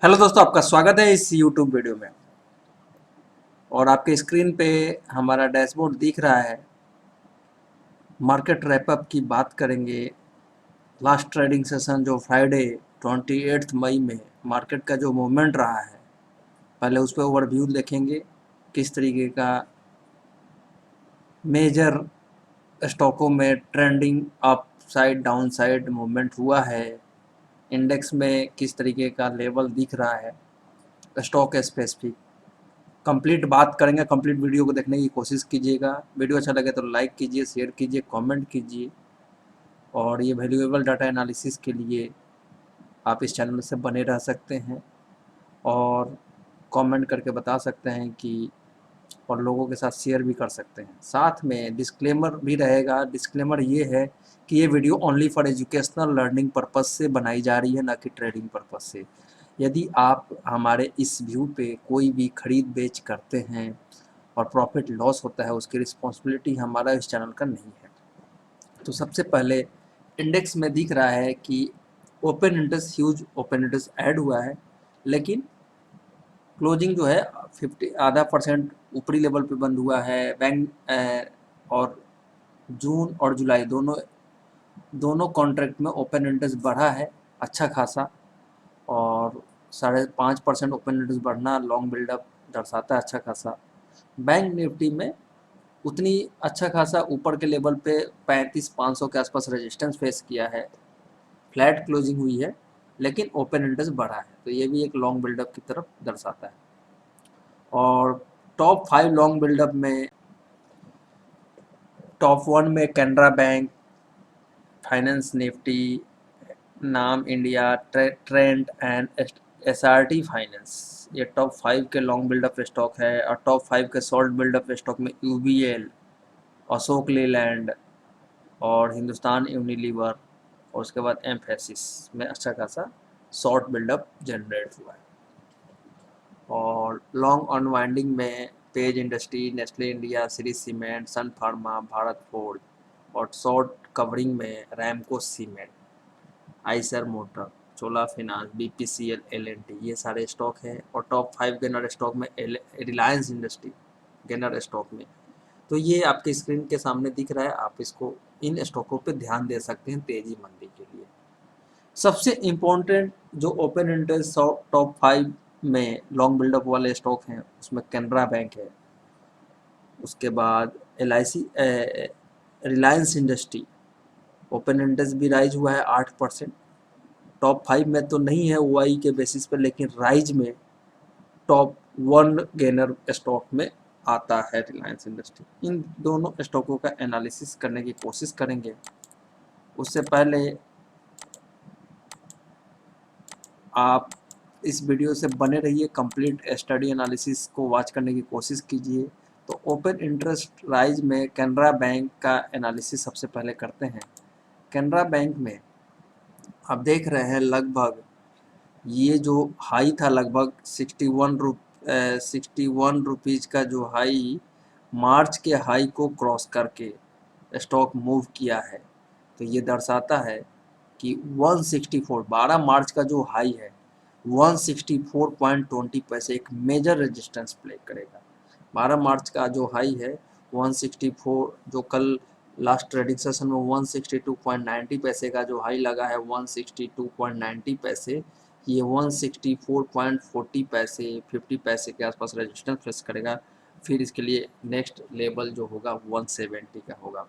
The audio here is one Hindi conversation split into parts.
हेलो दोस्तों, आपका स्वागत है इस यूट्यूब वीडियो में। और आपके स्क्रीन पे हमारा डैशबोर्ड दिख रहा है। मार्केट रैपअप की बात करेंगे। लास्ट ट्रेडिंग सेशन जो फ्राइडे 28 मई में मार्केट का जो मूवमेंट रहा है, पहले उस पर ओवरव्यू देखेंगे। किस तरीके का मेजर स्टॉकों में trending up side down side movement हुआ है, इंडेक्स में किस तरीके का लेवल दिख रहा है, स्टॉक स्पेसिफिक कंप्लीट बात करेंगे। कंप्लीट वीडियो को देखने की कोशिश कीजिएगा। वीडियो अच्छा लगे तो लाइक कीजिए, शेयर कीजिए, कमेंट कीजिए। और ये वैल्यूएबल डाटा एनालिसिस के लिए आप इस चैनल से बने रह सकते हैं और कमेंट करके बता सकते हैं कि और लोगों के साथ शेयर भी कर सकते हैं। साथ में डिस्क्लेमर भी रहेगा। डिस्क्लेमर ये है कि ये video only for educational learning purpose से बनाई जा रही है, ना कि ट्रेडिंग पर्पस से। यदि आप हमारे इस व्यू पे कोई भी खरीद बेच करते हैं और प्रॉफिट लॉस होता है, उसकी रिस्पॉन्सिबिलिटी हमारा इस चैनल का नहीं है। तो सबसे पहले इंडेक्स में दिख रहा है कि open interest huge open interest add हुआ है, लेकिन क्लोजिंग जो है 50 आधा परसेंट ऊपरी लेवल पे बंद हुआ है। और जून और जुलाई दोनों दोनों कॉन्ट्रैक्ट में ओपन इंटरेस्ट बढ़ा है अच्छा खासा। और 5.5% ओपन इंटरेस्ट बढ़ना लॉन्ग बिल्डअप दर्शाता है अच्छा खासा। बैंक निफ्टी में उतनी अच्छा खासा ऊपर के लेवल पे 35,500 के आसपास रेजिस्टेंस फेस किया है। फ्लैट क्लोजिंग हुई है, लेकिन ओपन इंटरेस्ट बढ़ा है, तो ये भी एक लॉन्ग बिल्डअप की तरफ दर्शाता है। और टॉप 5 लॉन्ग बिल्डअप में टॉप 1 में कैनरा बैंक, फाइनेंस निफ्टी, नाम India, trend and SRT finance. ये टॉप 5 के लॉन्ग बिल्डअप स्टॉक है। और टॉप 5 के शॉर्ट बिल्डअप स्टॉक में यूबीएल, अशोक लेलैंड और हिंदुस्तान यूनिलीवर और उसके बाद एम्फेसिस में अच्छा खासा शॉर्ट बिल्डअप जनरेट हुआ है। और लॉन्ग अनवाइंडिंग में Page industry, Nestle India, Shri cement, Sun Pharma, Bharat Forge. और शॉर्ट कवरिंग में Ramco cement, Eicher motor, Chola finance, BPCL, L and T, ये सारे स्टॉक हैं। और टॉप 5 गेनर स्टॉक में रिलायंस इंडस्ट्री गेनर स्टॉक में। तो ये आपके स्क्रीन के सामने दिख रहा है। आप इसको इन स्टॉकों पे ध्यान दे सकते हैं तेजी मंदी के लिए। सबसे इम्पोर्टेंट जो ओपन इंटरेस्ट टॉप 5 में लॉन्ग बिल्डअप वाले स्टॉक हैं, उसमें कैनरा बैंक है, उसके बाद LIC, Reliance industry. Open interest भी राइज हुआ है 8%। टॉप 5 में तो नहीं है OI के बेसिस पर, लेकिन राइज में टॉप 1 गेनर स्टॉक में आता है रिलायंस इंडस्ट्री। इन दोनों स्टॉकों का एनालिसिस करने की कोशिश करेंगे। उससे पहले आप इस वीडियो से बने रहिए, कंप्लीट स्टडी एनालिसिस को वॉच करने की कोशिश कीजिए। तो ओपन इंटरेस्ट राइज में कैनरा बैंक का एनालिसिस सबसे पहले करते हैं। कैनरा बैंक में आप देख रहे हैं लगभग ये जो हाई था, लगभग 61 रुपीज़ का जो हाई, मार्च के हाई को क्रॉस करके स्टॉक मूव किया है। तो ये दर्शाता है कि 164 12 मार्च का जो हाई है 164.20 पैसे एक मेजर रेजिस्टेंस प्ले करेगा। 12 मार्च का जो हाई है 164, जो कल लास्ट ट्रेडिंग सेशन में 162.90 पैसे का जो हाई लगा है 162.90 पैसे, ये 164.40 पैसे 50 पैसे के आसपास रेजिस्टेंस फेस करेगा। फिर इसके लिए नेक्स्ट लेवल जो होगा 170 का होगा।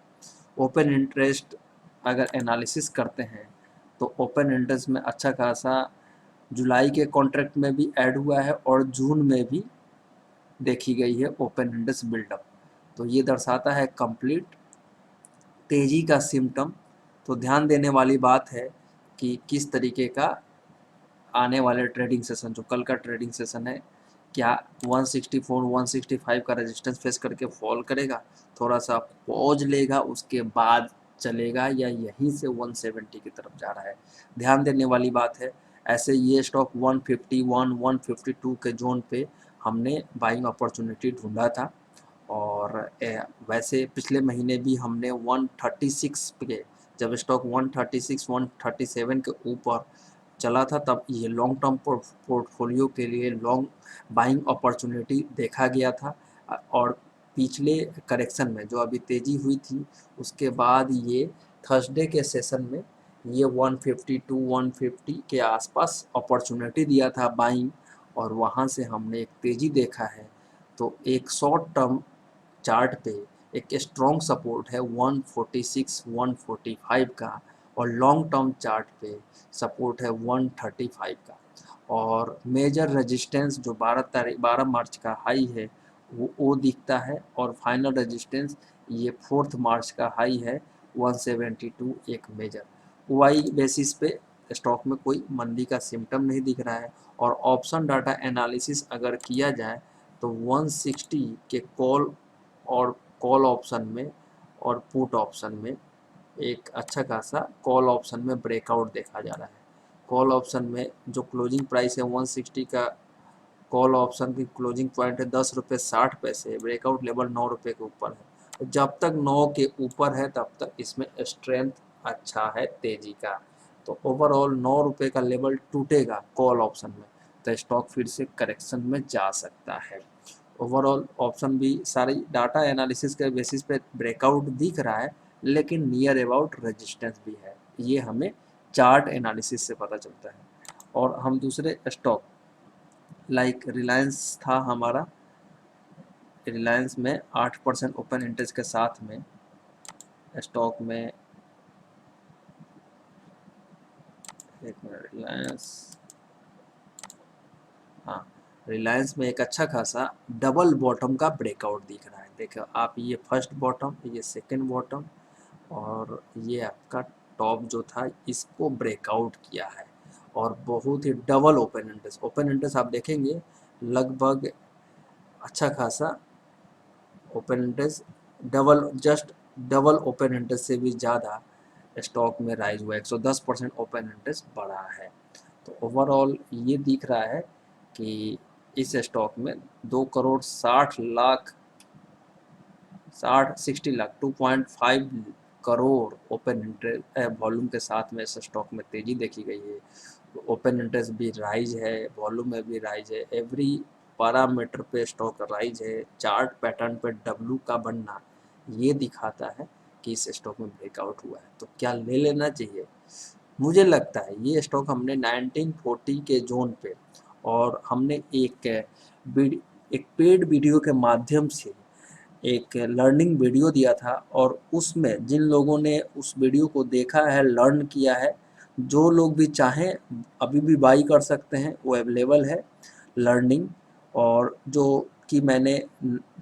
ओपन इंटरेस्ट अगर एनालिसिस करते हैं तो ओपन इंटरेस्ट में अच्छा खासा जुलाई के कॉन्ट्रैक्ट में भी ऐड हुआ है और जून में भी देखी गई है ओपन इंटरेस्ट बिल्डअप। तो ये दर्शाता है कंप्लीट तेजी का सिम्टम। तो ध्यान देने वाली बात है कि किस तरीके का आने वाले ट्रेडिंग सेशन, जो कल का ट्रेडिंग सेशन है, क्या 164 165 का रेजिस्टेंस फेस करके फॉल करेगा, थोड़ा सा पॉज लेगा, उसके बाद चलेगा, या यहीं से 170 की तरफ जा रहा है। ध्यान देने वाली बात है। ऐसे ये स्टॉक 151 152 के जोन पे हमने बाइंग अपॉर्चुनिटी ढूंढा था। और वैसे पिछले महीने भी हमने 136 पे, जब स्टॉक 136 137 के ऊपर चला था तब ये लॉन्ग टर्म पोर्टफोलियो के लिए लॉन्ग बाइंग अपॉर्चुनिटी देखा गया था। और पिछले करेक्शन में जो अभी तेज़ी हुई थी उसके बाद ये थर्सडे के सेशन में ये 150 टू 150 के आसपास अपॉर्चुनिटी दिया था बाइंग, और वहाँ से हमने एक तेज़ी देखा है। तो एक शॉर्ट टर्म चार्ट पे एक स्ट्रॉन्ग सपोर्ट है 146 145 का, और लॉन्ग टर्म चार्ट पे सपोर्ट है 135 का, और मेजर रेजिस्टेंस जो 12 मार्च का हाई है वो दिखता है, और फाइनल रेजिस्टेंस ये 4 मार्च का हाई है 172 एक मेजर। वाई बेसिस पे स्टॉक में कोई मंदी का सिम्टम नहीं दिख रहा है, और ऑप्शन डाटा एनालिसिस अगर किया जाए तो 160 के कॉल ऑप्शन में और पुट ऑप्शन में एक अच्छा खासा कॉल ऑप्शन में ब्रेकआउट देखा जा रहा है। कॉल ऑप्शन में जो क्लोजिंग प्राइस है 160 का, कॉल ऑप्शन की क्लोजिंग पॉइंट है 10 रुपये 60 पैसे, ब्रेकआउट लेवल 9 रुपये के ऊपर है। तो जब तक 9 के ऊपर है तब तक इसमें स्ट्रेंथ अच्छा है तेजी का। तो ओवरऑल 9 रुपये का लेवल टूटेगा कॉल ऑप्शन में तो स्टॉक फिर से करेक्शन में जा सकता है। ओवरऑल ऑप्शन भी सारी डाटा एनालिसिस के बेसिस पे ब्रेकआउट दिख रहा है, लेकिन नियर अबाउट रेजिस्टेंस भी है, ये हमें चार्ट एनालिसिस से पता चलता है। और हम दूसरे स्टॉक लाइक रिलायंस था हमारा, रिलायंस में 8% ओपन इंटरेस्ट के साथ में स्टॉक में, एक मिनट, रिलायंस, हाँ, रिलायंस में एक अच्छा खासा डबल बॉटम का ब्रेकआउट दिख रहा है। देखो आप, ये फर्स्ट बॉटम, ये सेकंड बॉटम, और ये आपका टॉप जो था इसको ब्रेकआउट किया है, और बहुत ही डबल ओपन इंटरेस्ट आप देखेंगे लगभग अच्छा खासा open interest, double open interest से भी ज़्यादा स्टॉक में राइज हुआ, 110% ओपन इंटरेस्ट बढ़ा है। तो ओवरऑल ये दिख रहा है कि इस स्टॉक में 2 crore 60 lakh 60 lakh 2.5 crore open interest volume के साथ में इस स्टॉक में तेजी देखी गई है। ओपन इंटरेस्ट भी राइज है, वॉल्यूम में भी राइज है, एवरी पैरामीटर पे स्टॉक राइज है। चार्ट पैटर्न पे डब्ल्यू का बनना ये दिखाता है कि इस स्टॉक में ब्रेकआउट हुआ है। तो क्या ले लेना चाहिए? मुझे लगता है ये स्टॉक हमने 1940 के जोन पे, और हमने एक पेड वीडियो के माध्यम से एक लर्निंग वीडियो दिया था, और उसमें जिन लोगों ने उस वीडियो को देखा है, लर्न किया है, जो लोग भी चाहें अभी भी बाई कर सकते हैं, वो अवेलेबल है लर्निंग। और जो कि मैंने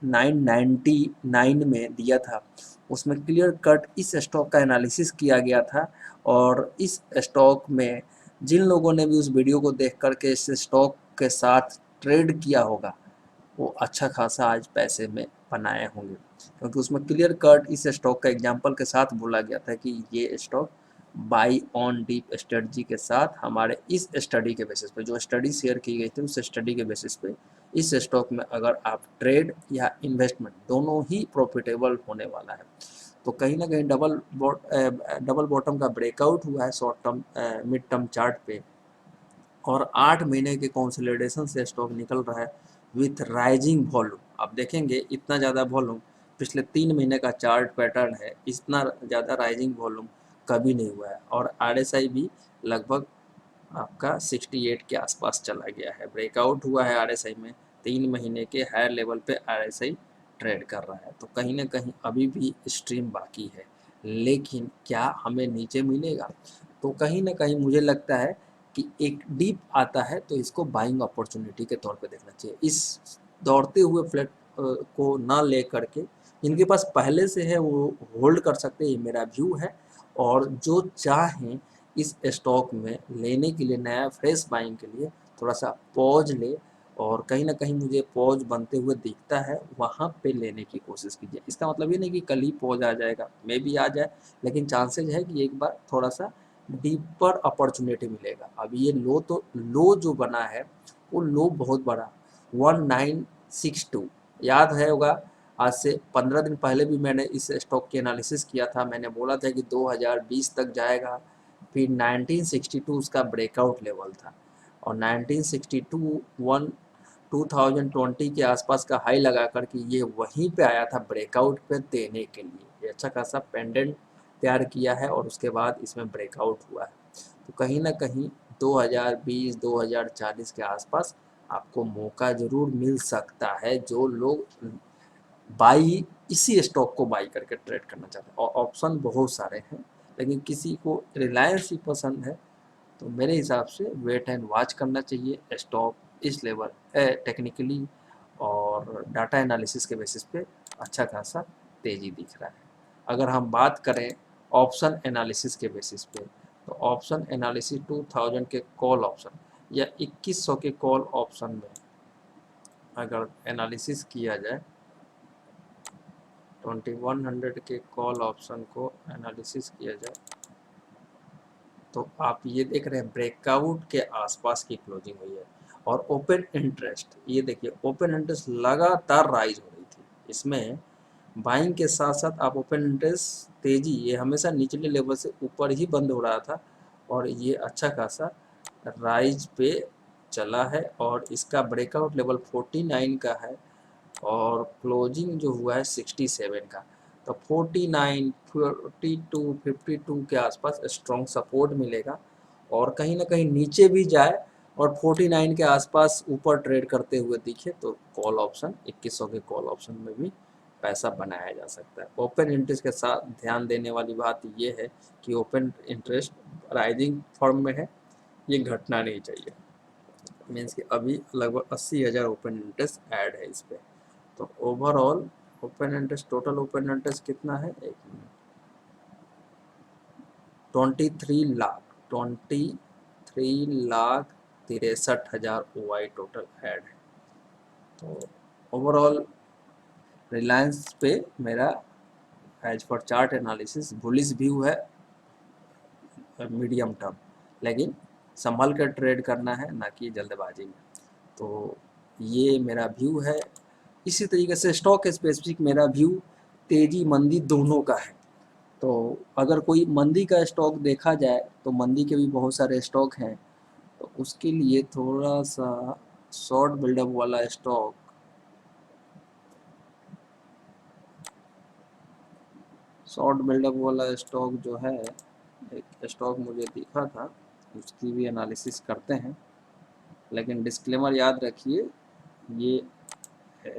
999 में दिया था उसमें क्लियर कट इस स्टॉक का एनालिसिस किया गया था, और इस स्टॉक में जिन लोगों ने भी उस वीडियो को देख करके इस स्टॉक के साथ ट्रेड किया होगा वो अच्छा खासा आज पैसे में बनाए होंगे, क्योंकि उसमें क्लियर कट इस स्टॉक का एग्जांपल के साथ बोला गया था कि ये stock by on deep strategy के साथ हमारे इस स्टडी के बेसिस पे, जो स्टडी शेयर की गई थी उस स्टडी के बेसिस पे इस स्टॉक में अगर आप ट्रेड या इन्वेस्टमेंट दोनों ही प्रॉफिटेबल होने वाला है। तो कहीं ना कहीं डबल बॉटम का ब्रेकआउट हुआ है short term mid term chart पे, और 8 महीने के कंसोलिडेशन से स्टॉक निकल रहा है विथ राइजिंग वॉल्यूम। आप देखेंगे इतना ज़्यादा वॉल्यूम पिछले 3 महीने का चार्ट पैटर्न है, इतना ज़्यादा राइजिंग वॉल्यूम कभी नहीं हुआ है। और आरएसआई भी लगभग आपका 68 के आसपास चला गया है, ब्रेकआउट हुआ है आरएसआई में, 3 महीने के हायर लेवल पे आरएसआई ट्रेड कर रहा है। तो कहीं ना कहीं अभी भी स्ट्रीम बाकी है, लेकिन क्या हमें नीचे मिलेगा? तो कहीं ना कहीं मुझे लगता है कि एक डीप आता है तो इसको बाइंग अपॉर्चुनिटी के तौर पे देखना चाहिए। इस दौड़ते हुए फ्लैट को ना ले करके जिनके पास पहले से है वो होल्ड कर सकते हैं, ये मेरा व्यू है। और जो चाहें इस स्टॉक में लेने के लिए नया फ्रेश बाइंग के लिए थोड़ा सा पॉज ले, और कहीं ना कहीं मुझे पॉज बनते हुए दिखता है, वहाँ पे लेने की कोशिश कीजिए। इसका मतलब ये नहीं कि कल ही पॉज आ जाएगा, मे भी आ जाए, लेकिन चांसेज है कि एक बार थोड़ा सा डीपर अपॉर्चुनिटी मिलेगा। अब ये लो जो बना है वो लो बहुत बड़ा 1962 याद है होगा। आज से 15 दिन पहले भी मैंने इस स्टॉक की एनालिसिस किया था, मैंने बोला था कि 2020 तक जाएगा, फिर 1962 उसका ब्रेकआउट लेवल था, और 1962 2020 के आसपास का हाई लगा करके ये वहीं पे आया था ब्रेकआउट पे देने के लिए। ये अच्छा खासा पेंडेंट तैयार किया है और उसके बाद इसमें ब्रेकआउट हुआ है। तो कहीं ना कहीं 2020-2040 के आसपास आपको मौका ज़रूर मिल सकता है, जो लोग बाई इसी स्टॉक को बाई करके ट्रेड करना चाहते हैं। और ऑप्शन बहुत सारे हैं, लेकिन किसी को रिलायंस ही पसंद है तो मेरे हिसाब से वेट एंड वॉच करना चाहिए। स्टॉक इस लेवल टेक्निकली और डाटा एनालिसिस के बेसिस पे अच्छा खासा तेज़ी दिख रहा है। अगर हम बात करें ऑप्शन एनालिसिस के बेसिस पे, तो ऑप्शन एनालिसिस 2000 के कॉल ऑप्शन या 2100 के कॉल ऑप्शन में अगर एनालिसिस किया जाए, 2100 के कॉल ऑप्शन को एनालिसिस किया जाए, तो आप ये देख रहे हैं ब्रेकआउट के आसपास की क्लोजिंग हुई है। और ओपन इंटरेस्ट, ये देखिए ओपन इंटरेस्ट लगातार राइज हो रही थी। इसमें बाइंग के साथ साथ आप ओपन इंटरेस्ट तेजी, ये हमेशा निचले लेवल से ऊपर ही बंद हो रहा था और ये अच्छा खासा राइज पे चला है और इसका ब्रेकआउट लेवल 49 का है और क्लोजिंग जो हुआ है 67 का। तो 49, 42, 52 के आसपास स्ट्रॉन्ग सपोर्ट मिलेगा और कहीं ना कहीं नीचे भी जाए और 49 के आसपास ऊपर ट्रेड करते हुए दिखे तो कॉल ऑप्शन 2100 के कॉल ऑप्शन में भी पैसा बनाया जा सकता है। ओपन इंटरेस्ट के साथ ध्यान देने वाली बात ये है कि ओपन इंटरेस्ट राइजिंग फॉर्म में है, ये घटना नहीं चाहिए। मीन्स कि अभी लगभग 80,000 ओपन इंटरेस्ट ऐड है इस पर। तो overall open interest, total open interest कितना है, एक मिनट, 23,63,63,63,हजार OI टोटल ऐड है। तो ओवरऑल रिलायंस पे मेरा as per chart analysis bullish view है मीडियम टर्म, लेकिन संभल कर ट्रेड करना है, ना कि जल्दबाजी में। तो ये मेरा व्यू है। इसी तरीके से स्टॉक स्पेसिफिक मेरा व्यू तेजी मंदी दोनों का है। तो अगर कोई मंदी का स्टॉक देखा जाए तो मंदी के भी बहुत सारे स्टॉक हैं, तो उसके लिए थोड़ा सा शॉर्ट बिल्डअप वाला स्टॉक, जो है, एक स्टॉक मुझे दिखा था, उसकी भी एनालिसिस करते हैं, लेकिन डिस्क्लेमर याद रखिए ये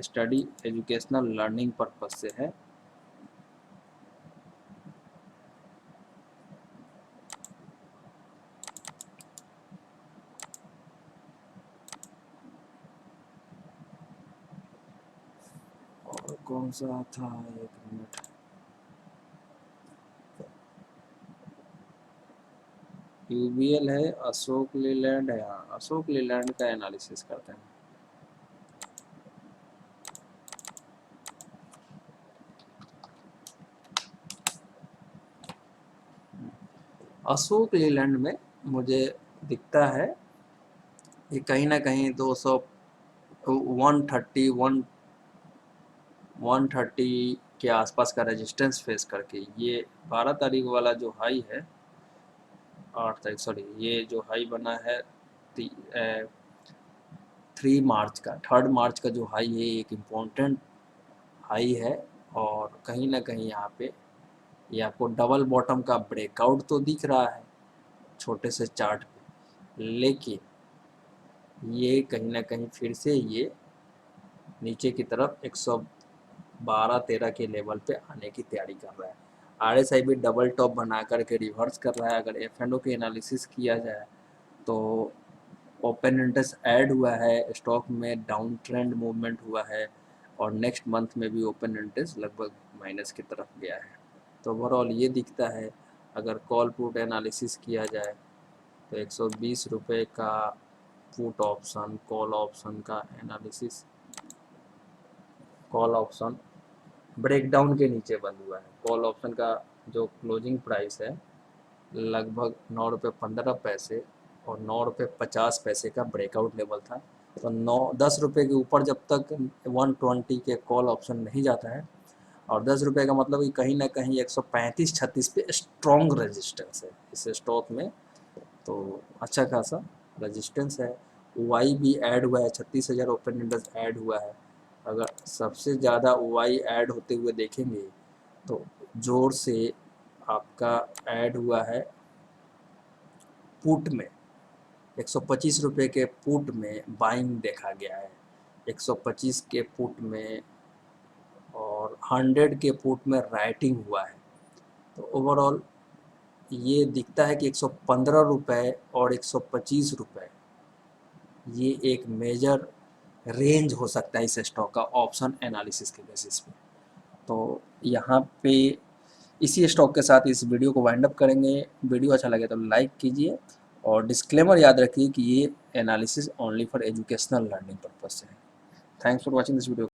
स्टडी एजुकेशनल लर्निंग पर्पस से है। और कौन सा था, एक मिनट, यूबीएल है, अशोक लीलैंड है, हाँ अशोक लीलैंड का एनालिसिस करते हैं। अशोक लीलैंड में मुझे दिखता है ये कहीं ना कहीं 200, 130, 130 के आसपास का रेजिस्टेंस फेस करके ये 12 तारीख वाला जो हाई है, 8 तारीख सॉरी, ये जो हाई बना है 3 मार्च का, 3 मार्च का जो हाई है, एक इम्पोर्टेंट हाई है। और कहीं ना कहीं यहाँ पे ये आपको डबल बॉटम का ब्रेकआउट तो दिख रहा है छोटे से चार्ट पे, लेकिन ये कहीं ना कहीं फिर से ये नीचे की तरफ 112-13 के लेवल पे आने की तैयारी कर रहा है। RSI भी डबल टॉप बना करके रिवर्स कर रहा है। अगर F&O की एनालिसिस किया जाए तो ओपन इंटरेस्ट ऐड हुआ है, स्टॉक में डाउन ट्रेंड मूवमेंट हुआ है और नेक्स्ट मंथ में भी ओपन इंटरेस्ट लगभग माइनस की तरफ गया है। तो ओवरऑल ये दिखता है। अगर कॉल पुट एनालिसिस किया जाए तो 120 रुपये का पुट ऑप्शन, कॉल ऑप्शन का एनालिसिस, कॉल ऑप्शन ब्रेकडाउन के नीचे बंद हुआ है। कॉल ऑप्शन का जो क्लोजिंग प्राइस है लगभग 9 रुपये 15 पैसे और 9 रुपये 50 पैसे का ब्रेकआउट लेवल था। तो 9-10 रुपये के ऊपर जब तक 120 के कॉल ऑप्शन नहीं जाता है और 10 रुपये का मतलब कि कहीं ना कहीं 135-36 पे स्ट्रॉन्ग रेजिस्टेंस है इस स्टॉक में, तो अच्छा खासा रेजिस्टेंस है। वाई भी ऐड हुआ है, 36,000 ओपन इंटरेस्ट ऐड हुआ है। अगर सबसे ज़्यादा वाई ऐड होते हुए देखेंगे तो जोर से आपका ऐड हुआ है पुट में, 125 रुपये के पुट में बाइंग देखा गया है, 125 के पुट में और 100 के पुट में राइटिंग हुआ है। तो ओवरऑल ये दिखता है कि 115 रुपये और 125 रुपये ये एक मेजर रेंज हो सकता है इस स्टॉक का ऑप्शन एनालिसिस के बेसिस पे। तो यहाँ पे इसी स्टॉक के साथ इस वीडियो को वाइंड अप करेंगे। वीडियो अच्छा लगे तो लाइक कीजिए और डिस्क्लेमर याद रखिए कि ये analysis only for educational learning purpose से है। Thanks for watching this video.